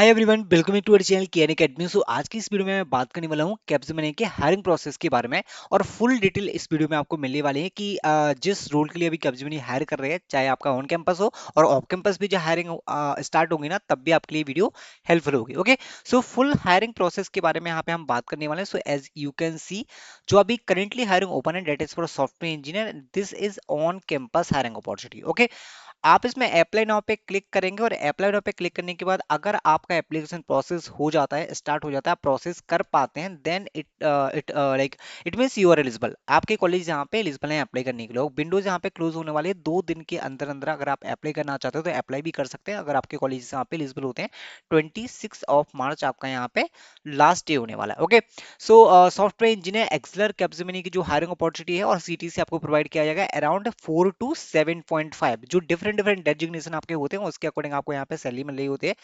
Hi everyone, welcome to our channel KN academy. So आज की इस वीडियो में मैं बात करने वाला हूँ कैप्जेमिनी के हायरिंग प्रोसेस के बारे में। और फुल डिटेल इस वीडियो में आपको मिलने वाली है कि जिस रोल के लिए अभी कैप्जेमिनी हायर कर रहे हैं, चाहे आपका ऑन कैंपस हो और ऑफ कैंपस भी जो हायरिंग स्टार्ट होगी ना, तब भी आपके लिए वीडियो हेल्पफुल होगी। Okay, so full hiring process के बारे में यहाँ पे हम बात करने वाले हैं। So as you can see, जो अभी करेंटली हायरिंग ओपन है, that is for software engineer. This is on campus hiring opportunity. Okay, आप इसमें अप्लाई नाउ पे क्लिक करेंगे और अप्लाई नाउ पे क्लिक करने के बाद अगर आपका एप्लीकेशन प्रोसेस हो जाता है, स्टार्ट हो जाता है, आप प्रोसेस कर पाते हैं, then it means you are eligible. आपके कॉलेज यहाँ पे एलिजिबल है अप्लाई करने के लिए। विंडोज यहाँ पे क्लोज होने वाले 2 दिन के अंदर अंदर अगर आप अप्लाई करना चाहते हो तो अप्लाई भी कर सकते हैं, अगर आपके कॉलेज यहाँ पे एलिजिबल होते हैं। 26 मार्च आपका यहाँ पे लास्ट डे होने वाला है। ओके, सो सॉफ्टवेयर इंजीनियर एक्सलर कैप्जेमिनी की जो हायरिंग अपॉर्चुनिटी है और सीटी से आपको प्रोवाइड किया जाएगा अराउंड 4 to 7.5। जो डिफरेंट डिफरेंट डेजिग्नेशन आपके होते हैं उसके अकॉर्डिंग आपको यहाँ पे सैलरी मिल रही होती है।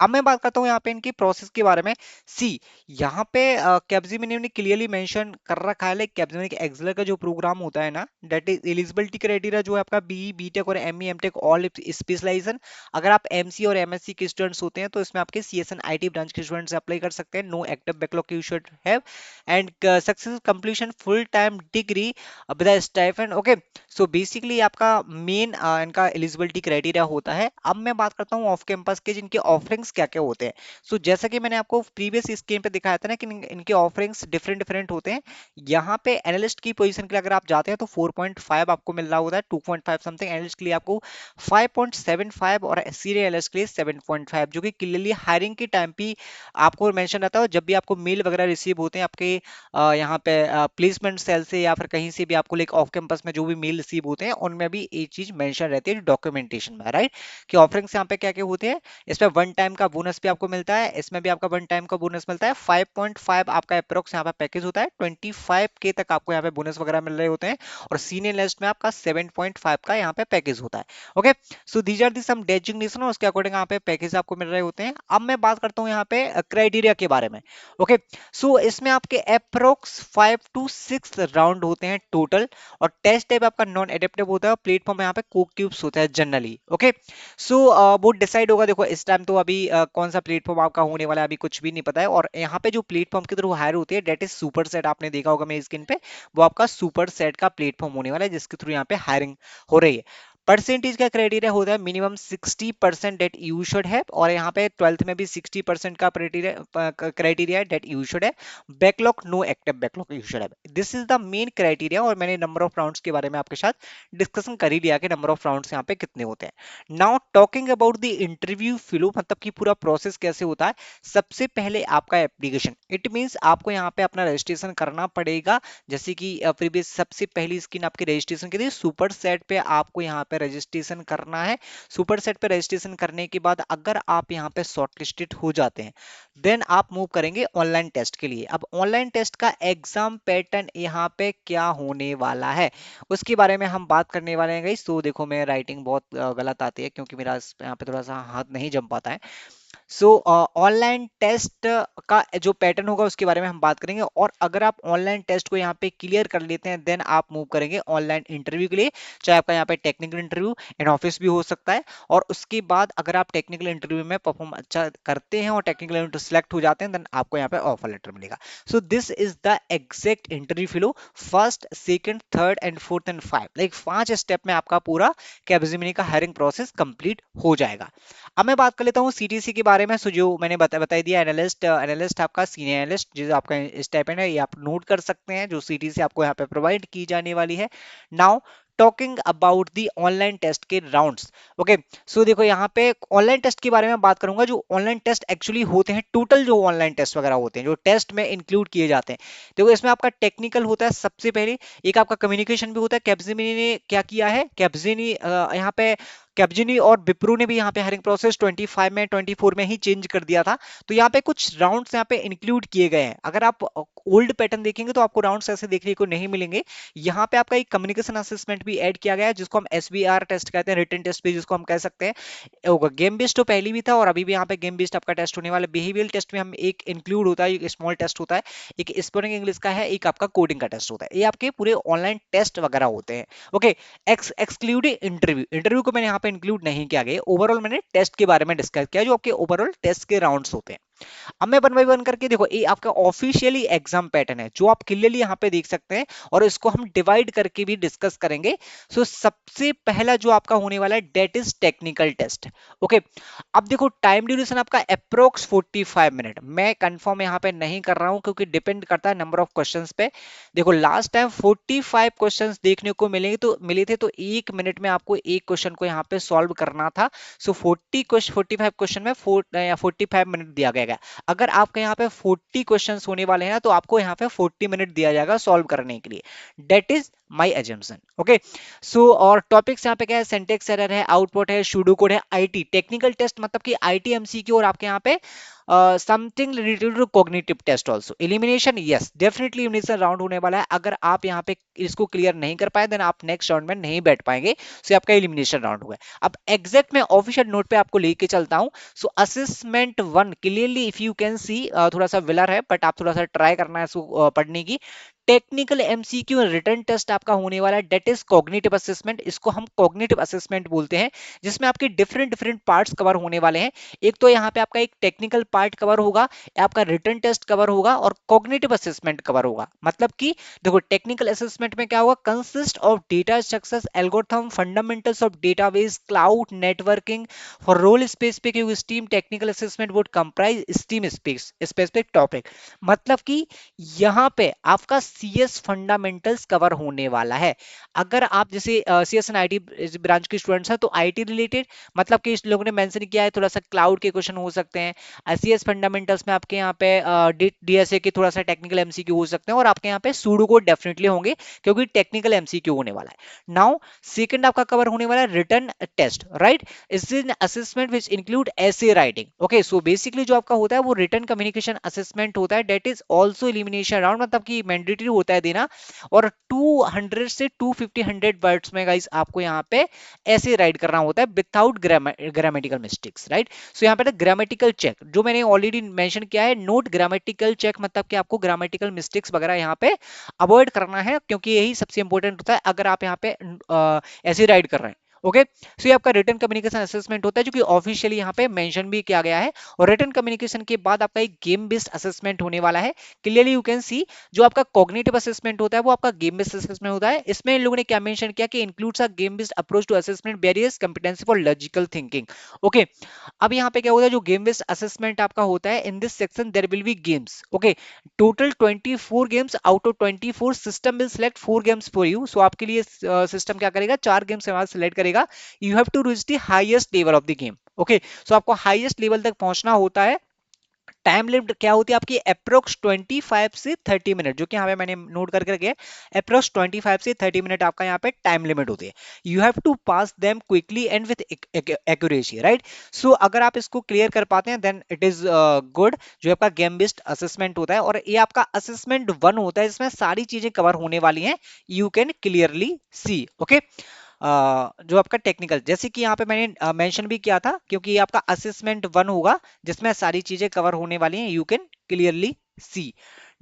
अब मैं बात करता हूँ यहाँ पे इनकी प्रोसेस के बारे में। सी, यहाँ पे कैप्जेमिनी ने क्लियरली मेंशन कर रखा है, लाइक कैप्जेमिनी के एक्सलर का जो प्रोग्राम होता है ना, दैट इज एलिजिबिलिटी क्राइटेरिया जो है आपका बी बीटेक और एमई एमटेक ऑल स्पेशलाइजेशन। अगर आप एमसी और एमएससी के स्टूडेंट्स होते हैं तो इसमें आपके सीएसएन आईटी ब्रांच के स्टूडेंट्स अप्लाई कर सकते हैं। No active backlog you should have and successful completion full time degree with stipend. Okay, so basically आपका मेन इनका एलिजिबिलिटी क्राइटेरिया होता है। अब मैं बात करता हूँ ऑफ कैंपस के, जिनके ऑफरिंग्स क्या क्या होते हैं। सो जैसा कि मैंने आपको प्रीवियस स्क्रीन पे दिखाया था ना कि इनके ऑफरिंग्स डिफरेंट डिफरेंट होते हैं। यहाँ पे एनालिस्ट की पोजीशन के लिए अगर आप जाते हैं तो 4.5 आपको मिल रहा होता है, 2.5 समथिंग। एनालिस्ट के लिए आपको 5.75 और सीनियर एनालिस्ट के लिए 7.5, जो कि क्लियरली हायरिंग के टाइम पे आपको मेंशन रहता है। जब भी आपको मेल वगैरह रिसीव होते हैं आपके यहाँ पे प्लेसमेंट सेल से या फिर कहीं से भी आपको लाइक ऑफ कैंपस में जो भी मेल रिसीव होते हैं उनमें भी एक चीज मेंशन रहती है डॉक्यूमेंटेशन में, राइट, कि ऑफरिंग्स यहाँ पे क्या क्या होते हैं। इसमें वन टाइम का बोनस भी आपको मिलता है, इसमें भी आपका वन टाइम का बोनस मिलता है। 5.5 आपका अप्रोक्स यहाँ पे पैकेज होता है। 25 के तक आपको यहाँ पे बोनस वगैरह मिल रहे होते हैं। और सीनियर लिस्ट में आपका 7.5 का यहाँ पे पैकेज होता है। Okay, so these are the some designation और उसके अकॉर्डिंग यहाँ पे पैकेज आपको मिल रहे होते हैं। अब मैं बात करता हूँ यहाँ पे क्राइटेरिया के बारे में। ओके, सो इसमें आपके अप्रोक्स 5 to 6 राउंड होते हैं टोटल। और टेस्ट टाइप आपका नॉन एडेप्टिव होता है। प्लेटफॉर्म यहाँ पे कोक्यूब्स होता है जनरली। ओके, सो वो डिसाइड होगा। देखो इस टाइम तो अभी कौन सा प्लेटफॉर्म आपका होने वाला है अभी कुछ भी नहीं पता है। और यहाँ पे जो प्लेटफॉर्म के थ्रू हायर होती है डेट इज सुपर सेट, आपने देखा होगा मेरी स्क्रीन पे, वो आपका सुपर सेट का प्लेटफॉर्म होने वाला है जिसके थ्रू यहाँ पे हायरिंग हो रही है। परसेंटेज का क्राइटेरिया होता है मिनिमम 60% डेट यू शुड है। और यहाँ पे 12th में भी 60% का क्राइटेरिया है डेट यू शुड है। Backlog, no active backlog you should है। This is the main criteria. और मैंने नंबर ऑफ राउंड्स के बारे में आपके साथ डिस्कशन कर ही लिया कि नंबर ऑफ राउंड्स यहाँ पे कितने होते हैं। Now talking about the interview flow, मतलब कि पूरा प्रोसेस कैसे होता है। सबसे पहले आपका एप्लीकेशन, इट मींस आपको यहाँ पे अपना रजिस्ट्रेशन करना पड़ेगा। जैसे कि प्रीवियस सबसे पहली स्क्रीन आपकी रजिस्ट्रेशन की थी। सुपर सेट पे आपको यहाँ पे रजिस्ट्रेशन करना है। सुपर सेट पे रजिस्ट्रेशन करने के बाद अगर आप यहाँ पे शॉर्टलिस्टेड हो जाते हैं, देन आप मूव करेंगे ऑनलाइन टेस्ट के लिए। अब ऑनलाइन टेस्ट का एग्जाम पैटर्न यहाँ पे क्या होने वाला है उसके बारे में हम बात करने वाले हैं गाइस। तो देखो मैं राइटिंग बहुत गलत आती है क्योंकि मेरा यहाँ पे थोड़ा सा हाथ नहीं जम पाता है। सो ऑनलाइन टेस्ट का जो पैटर्न होगा उसके बारे में हम बात करेंगे। और अगर आप ऑनलाइन टेस्ट को यहाँ पे क्लियर कर लेते हैं, देन आप मूव करेंगे ऑनलाइन इंटरव्यू के लिए। चाहे आपका यहाँ पे टेक्निकल इंटरव्यू इन ऑफिस भी हो सकता है। और उसके बाद अगर आप टेक्निकल इंटरव्यू में परफॉर्म अच्छा करते हैं और टेक्निकल इंटरव्यू सेलेक्ट हो जाते हैं, देन आपको यहाँ पे ऑफर लेटर मिलेगा। सो this is the exact interview flow. First, second, third and fourth and five, like 5 step में आपका पूरा कैपजेमिनी का हायरिंग प्रोसेस कंप्लीट हो जाएगा। अब मैं बात कर लेता हूँ सीटीसी के बारे में। सो जो मैंने बता दिया, एनालिस्ट, एनालिस्ट आपका सीनियर एनालिस्ट जो आपका स्टाइपेंड है ये आप नोट कर सकते हैं, जो सीटीसी आपको यहाँ पे प्रोवाइड की जाने वाली है। Now talking about the online test के राउंड्स। ओके, सो देखो यहाँ पे ऑनलाइन टेस्ट के बारे में बात करूंगा। जो ऑनलाइन टेस्ट एक्चुअली होते हैं, टोटल जो ऑनलाइन टेस्ट वगैरह होते हैं जो टेस्ट में इंक्लूड किए जाते हैं, देखो इसमें आपका टेक्निकल होता है सबसे पहले। एक आपका कम्युनिकेशन भी होता है। कैप्जेमिनी ने क्या किया है, कैप्जेमिनी यहाँ पे कैप्जेमिनी और विप्रो ने भी यहाँ पे हायरिंग प्रोसेस 25 में 24 में ही चेंज कर दिया था। तो यहाँ पे कुछ राउंड्स यहाँ पे इंक्लूड किए गए हैं। अगर आप ओल्ड पैटर्न देखेंगे तो आपको राउंड्स ऐसे देखने को नहीं मिलेंगे। यहाँ पे आपका एक कम्युनिकेशन असेसमेंट भी ऐड किया गया है जिसको हम एसबीआर टेस्ट कहते हैं, रिटन टेस्ट भी जिसको हम कह सकते हैं। होगा गेम बेस्ड तो पहले भी था और अभी भी यहाँ पे गेम बेस्ड आपका टेस्ट होने वाला। बिहेवियरल टेस्ट में हम एक इंक्लूड होता है, एक स्मॉल टेस्ट होता है, एक स्पोकन इंग्लिश का है, एक आपका कोडिंग का टेस्ट होता है। ये आपके पूरे ऑनलाइन टेस्ट वगैरह होते हैं। ओके, एक्सक्लूडिंग इंटरव्यू, इंटरव्यू को मैंने यहाँ पे इंक्लूड नहीं किया गया। ओवरऑल मैंने टेस्ट के बारे में डिस्कस किया, जो आपके ओवरऑल टेस्ट के राउंड्स होते हैं। अब मैं वन बाई वन करके देखो, ये आपका ऑफिशियली एग्जाम पैटर्न है जो आप क्लियरली यहाँ पे देख सकते हैं, और इसको हम डिवाइड करके भी डिस्कस करेंगे। सो सबसे पहला जो आपका होने वाला है that is technical test. Okay, अब देखो टाइम ड्यूरेशन आपका अप्रोक्स 45 मिनट। मैं कंफर्म यहाँ पे नहीं कर रहा हूँ क्योंकि डिपेंड करता है नंबर ऑफ क्वेश्चंस पे। देखो लास्ट टाइम 45 क्वेश्चंस देखने को मिले थे, तो 1 मिनट में आपको एक क्वेश्चन को यहाँ पे सॉल्व करना था। सो 45 क्वेश्चन में 45 मिनट दिया गया है। अगर आपके यहाँ पे 40 क्वेश्चंस होने वाले हैं ना, तो आपको यहाँ पे 40 मिनट दिया जाएगा सॉल्व करने के लिए। That is my assumption. Okay, so और टॉपिक्स यहाँ पे क्या है, सिंटेक्स एरर है, आउटपुट है, सूडो कोड है, आईटी टेक्निकल टेस्ट मतलब कि आईटी एमसीक्यू, और आपके यहाँ पे something related to cognitive test also. Elimination, yes definitely elimination round होने वाला है। अगर आप यहाँ पे इसको क्लियर नहीं कर पाए, देन आप नेक्स्ट राउंड में नहीं बैठ पाएंगे। सो आपका एलिमिनेशन राउंड होगा। अब एग्जैक्ट में ऑफिशियल नोट पे आपको लेके चलता हूँ। सो assessment 1 clearly if you can सी, थोड़ा सा विलर है, बट आप थोड़ा सा ट्राई करना है इसको पढ़ने की। टेक्निकल एमसीक्यू रिटर्न टेस्ट आपका होने वाला है, डेट इज कॉग्निटिव असेसमेंट। इसको हम कॉग्निटिव असेसमेंट बोलते हैं, जिसमें आपके डिफरेंट डिफरेंट पार्ट्स कवर होने वाले हैं। एक तो यहाँ पे आपका एक टेक्निकल पार्ट कवर होगा, आपका रिटर्न टेस्ट कवर होगा, और कॉग्निटिव असेसमेंट कवर होगा। मतलब कि देखो टेक्निकल असेसमेंट में क्या होगा, consist of data structures, algorithm, fundamentals of database, cloud networking for role specific stream. Technical assessment would comprise stream specific topic. मतलब कि यहाँ पे आपका सीएस फंडामेंटल्स कवर होने वाला है। अगर आप जैसे सीएस एंड आईटी ब्रांच के स्टूडेंट्स हैं, तो आईटी रिलेटेड मतलब कि इस लोगों ने मेंशन किया है थोड़ा सा क्लाउड के क्वेश्चन हो सकते हैं। सीएस फंडामेंटल्स में आपके यहाँ पे डीएसए के थोड़ा सा टेक्निकल एमसीक्यू हो सकते हैं, और आपके यहाँ पे सूडो कोड डेफिनेटली होंगे क्योंकि टेक्निकल एमसीक्यू होने वाला है। नाउ सेकंड आपका कवर होने वाला है रिटर्न टेस्ट, राइट। इस assessment which include essay writing. Okay, so basically जो आपका होता है वो रिटर्न कम्युनिकेशन असेसमेंट होता है, that is also elimination round, मतलब कि मैंडेटरी होता है देना। और 200 से 250 वर्ड्स में गाइस आपको यहाँ पे ऐसे राइट करना होता है विदाउट ग्रामेटिकल मिस्टेक्स, राइट। सो यहाँ पे ग्रामेटिकल चेक जो मैंने ऑलरेडी मेंशन किया है, नोट ग्रामेटिकल चेक, मतलब कि आपको ग्रामेटिकल मिस्टेक्स वगैरह यहाँ पे अवॉइड करना है, क्योंकि यही सबसे इंपॉर्टेंट होता है अगर आप यहाँ पे ऐसे राइट कर रहे हैं। ओके, सो ये आपका रिटर्न कम्युनिकेशन असेसमेंट होता है, जो कि ऑफिशियली यहाँ पे मेंशन भी किया गया है। और रिटर्न कम्युनिकेशन के बाद आपका एक गेम बेस्ड असेसमेंट होने वाला है। क्लियरली यू कैन सी, जो आपका कॉग्निटिव असेसमेंट होता है वो आपका गेम बेस्ड असेसमेंट होता है। इसमें इन लोगों ने क्या मेंशन किया कि includes a game based approach to assessment barriers competency for logical thinking. Okay, अब यहाँ पे क्या होता है, जो गेम बेस्ड असेसमेंट आपका होता है, in this section there will be games. Okay, total 24 games, out of 24 system will select 4 games for you. So आपके लिए सिस्टम क्या करेगा, 4 गेम्स सिलेक्ट करेगा। You have to reach the highest level of the game. Okay, so आपको highest level तक पहुंचना होता है। टाइम लिमिट क्या होती है आपकी, अप्रोक्स 25 से 30 मिनट, जो कि यहाँ पे मैंने नोट करके रखे हैं। अप्रोक्स 25 से 30 मिनट आपका यहाँ पे टाइम लिमिट होती है। You have to pass them quickly and with accuracy, right. So अगर आप इसको क्लियर कर पाते हैं देन इट इज गुड। जो आपका गेम बेस्ड असेसमेंट होता है, और ये आपका असेसमेंट 1 होता है, जिसमें सारी चीजें कवर होने वाली हैं, you can clearly see. Okay, जो आपका टेक्निकल, जैसे कि यहाँ पे मैंने मेंशन भी किया था, क्योंकि ये आपका असेसमेंट 1 होगा जिसमें सारी चीजें कवर होने वाली हैं, you can clearly see.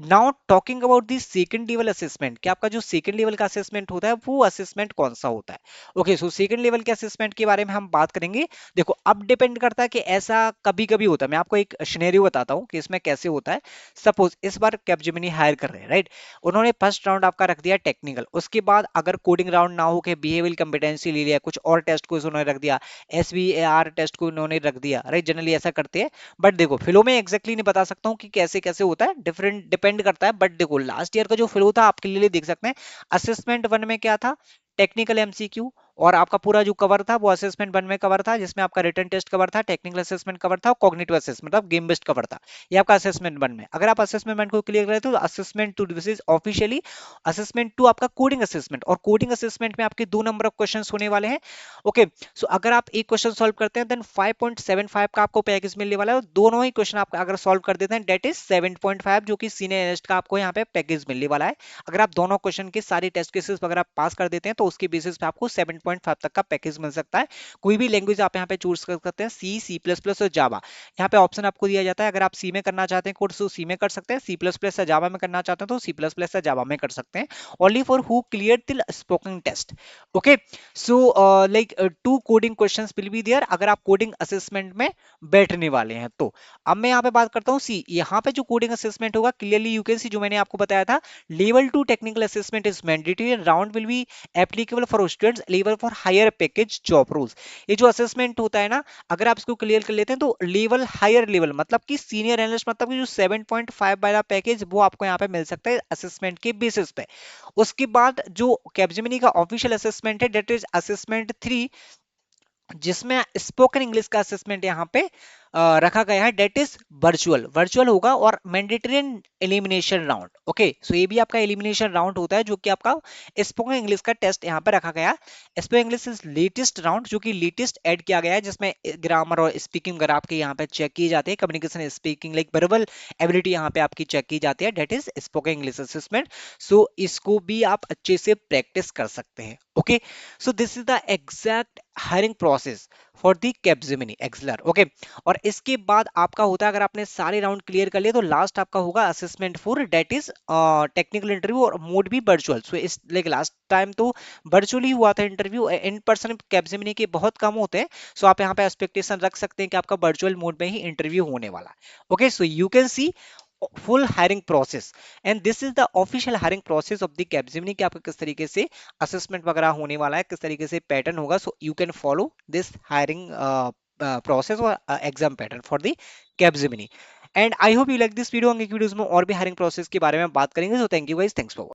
Now talking about the second level assessment, कि आपका जो सेकंड लेवल का असेसमेंट होता है वो असेसमेंट कौन सा होता है। ओके, सो सेकंड लेवल के असेसमेंट के बारे में हम बात करेंगे। देखो अब डिपेंड करता है कि ऐसा कभी कभी होता है। मैं आपको एक सिनेरियो बताता हूँ कि इसमें कैसे होता है। सपोज इस बार कैपजेमिनी हायर कर रहे हैं, राइट। उन्होंने फर्स्ट राउंड आपका रख दिया टेक्निकल, उसके बाद अगर कोडिंग राउंड ना हो के बिहेवियरल कंपिटेंसी ले लिया, कुछ और टेस्ट को उन्होंने रख दिया, SVAR टेस्ट को उन्होंने रख दिया, राइट। जनरली ऐसा करते हैं, बट देखो फिलो में एग्जैक्टली नहीं बता सकता हूँ कि कैसे कैसे होता है, डिफरेंट डिपेंड करता है। बट देखो लास्ट ईयर का जो फ्लो था आपके लिए देख सकते हैं। असेसमेंट 1 में क्या था, टेक्निकल एमसीक्यू, और आपका पूरा जो कवर था वो असेसमेंट 1 में कवर था, जिसमें आपका रिटन टेस्ट कवर था, टेक्निकल असेसमेंट कवर था, और कॉग्निटिव असेसमेंट मतलब गेम बेस्ड कवर था। ये आपका असेसमेंट 1 में। अगर आप असेसमेंट 1 को क्लियर करें तो assessment 2 this is officially assessment 2 आपका कोडिंग असेसमेंट, और कोडिंग असेसमेंट में आपके 2 नंबर ऑफ क्वेश्चंस होने वाले हैं। ओके, सो अगर आप एक क्वेश्चन सॉल्व करते हैं देन 5.75 का आपको पैकेज मिलने वाला है, और दोनों ही क्वेश्चन आप अगर सॉल्व कर देते हैं डेट इज 7.5, जो कि सीनियर एनालिस्ट का आपको यहाँ पे पैकेज मिलने वाला है। अगर आप दोनों क्वेश्चन के सारे टेस्ट केसेस वगैरह पास कर देते हैं तो उसके बेसिस पे आपको 7.5 तक का पैकेज मिल सकता है। कोई भी लैंग्वेज आप यहाँ पे चूज कर सकते हैं, सी, सी प्लस प्लस और जावा। यहाँ पे ऑप्शन आपको दिया जाता है, अगर आप सी में करना चाहते हैं कोर्स तो सी में कर सकते हैं, सी प्लस प्लस या जावा में करना चाहते हैं तो सी प्लस प्लस या जावा में कर सकते हैं। Only for who clear till spoken test. Okay, so like 2 coding questions will be there अगर आप कोडिंग असेसमेंट में बैठने वाले हैं तो। अब मैं यहाँ पे बात करता हूँ सी, यहाँ पे जो कोडिंग असेसमेंट होगा क्लियरली यू कैन सी, जो मैंने आपको बताया था, level 2 technical assessment is mandatory, round will be applicable for students level for higher package job roles. ये जो असेसमेंट होता है ना, अगर आप इसको क्लियर कर लेते हैं तो लेवल हायर लेवल मतलब कि सीनियर एनालिस्ट, मतलब कि जो 7.5 वाला पैकेज वो आपको यहाँ पे मिल सकता है असेसमेंट के बेसिस पे। उसके बाद जो कैपजेमिनी का ऑफिशियल असेसमेंट है दैट इज असेसमेंट 3, जिसमें स्पोकन इंग्लिश का असेसमेंट यहाँ पे रखा गया है, डेट इज वर्चुअल, वर्चुअल होगा और मैंडेटरी एलिमिनेशन राउंड। ओके, सो ये भी आपका एलिमिनेशन राउंड होता है जो कि आपका स्पोकन इंग्लिश का टेस्ट यहाँ पे रखा गया है। Spoken English is latest round जो कि लेटेस्ट ऐड किया गया है, जिसमें ग्रामर और स्पीकिंग अगर आपके यहाँ पे चेक की जाती है, communication speaking like verbal ability यहाँ पे आपकी चेक की जाती है, that is spoken English assessment. So इसको भी आप अच्छे से प्रैक्टिस कर सकते हैं। Okay, so this is the exact hiring process for the Capgemini Exceller. Okay, और इसके बाद आपका होता है, अगर आपने सारे राउंड क्लियर कर लिए तो लास्ट आपका होगा assessment 4, that is technical interview और मोड भी virtual. So is like last time तो वर्चुअली हुआ था इंटरव्यू, इन पर्सन कैपजेमिनी के बहुत कम होते हैं। सो आप यहाँ पे एक्सपेक्टेशन रख सकते हैं कि आपका वर्चुअल मोड में ही इंटरव्यू होने वाला है। Okay, so you can C full hiring process and this is the official hiring process of the Capgemini, कि आपका किस तरीके से असेसमेंट वगैरह होने वाला है, किस तरीके से पैटर्न होगा। So you can follow this hiring process और exam pattern for the Capgemini. And I hope you like this video. आगे की वीडियोस में और भी हायरिंग प्रोसेस के बारे में बात करेंगे। So thank you guys, thanks for